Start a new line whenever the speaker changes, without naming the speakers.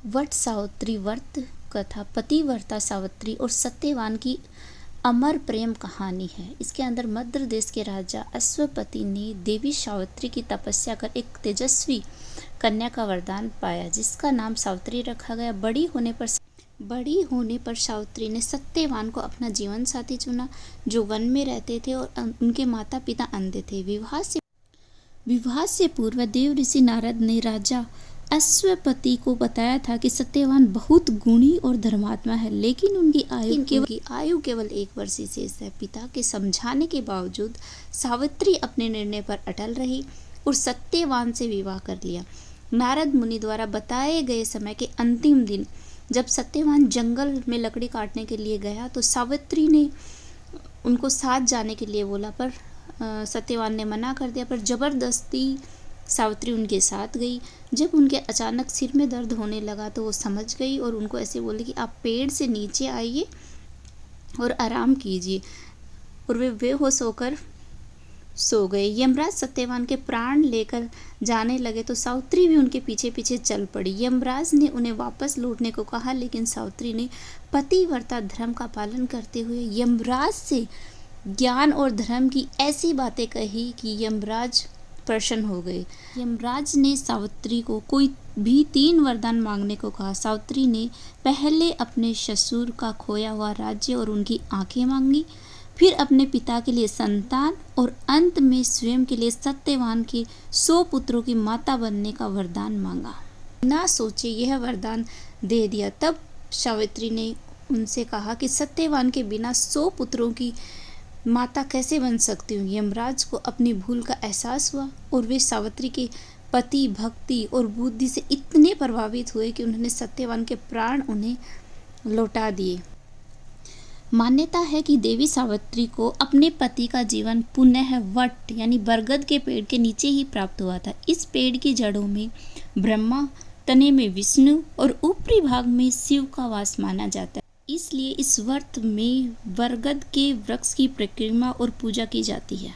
वट सावित्री व्रत कथा पतिव्रता सावित्री और सत्यवान की अमर प्रेम कहानी है। इसके अंदर मध्य देश के राजा अश्वपति ने देवी सावित्री की तपस्या कर एक तेजस्वी कन्या का वरदान पाया, जिसका नाम सावित्री रखा गया। बड़ी होने पर सावित्री ने सत्यवान को अपना जीवन साथी चुना, जो वन में रहते थे और उनके माता पिता अंधे थे। विवाह से पूर्व देव ऋषि नारद ने राजा अश्वपति को बताया था कि सत्यवान बहुत गुणी और धर्मात्मा है, लेकिन उनकी आयु केवल 1 वर्ष ही शेष है। पिता के समझाने के बावजूद सावित्री अपने निर्णय पर अटल रही और सत्यवान से विवाह कर लिया। नारद मुनि द्वारा बताए गए समय के अंतिम दिन जब सत्यवान जंगल में लकड़ी काटने के लिए गया तो सावित्री ने उनको साथ जाने के लिए बोला, पर सत्यवान ने मना कर दिया। पर जबरदस्ती सावित्री उनके साथ गई। जब उनके अचानक सिर में दर्द होने लगा तो वो समझ गई और उनको ऐसे बोली कि आप पेड़ से नीचे आइए और आराम कीजिए, और वे बेहोश होकर सो गए। यमराज सत्यवान के प्राण लेकर जाने लगे तो सावित्री भी उनके पीछे पीछे चल पड़ी। यमराज ने उन्हें वापस लौटने को कहा, लेकिन सावित्री ने पतिव्रता धर्म का पालन करते हुए यमराज से ज्ञान और धर्म की ऐसी बातें कही कि यमराज प्रसन्न हो गए। यमराज ने सावित्री को कोई भी 3 वरदान मांगने को कहा। सावित्री ने पहले अपने ससुर का खोया हुआ राज्य और उनकी आंखें मांगी, फिर अपने पिता के लिए संतान और अंत में स्वयं के लिए सत्यवान के 100 पुत्रों की माता बनने का वरदान मांगा। बिना सोचे यह वरदान दे दिया। तब सावित्री ने उनसे कहा कि सत्यवान के बिना 100 पुत्रों की माता कैसे बन सकती हूँ। यमराज को अपनी भूल का एहसास हुआ और वे सावित्री के पति, भक्ति और बुद्धि से इतने प्रभावित हुए कि उन्होंने सत्यवान के प्राण उन्हें लौटा दिए। मान्यता है कि देवी सावित्री को अपने पति का जीवन पुनः वट यानी बरगद के पेड़ के नीचे ही प्राप्त हुआ था। इस पेड़ की जड़ों में ब्रह्मा, तने में विष्णु और ऊपरी भाग में शिव का वास माना जाता है। इसलिए इस व्रत में बरगद के वृक्ष की परिक्रमा और पूजा की जाती है।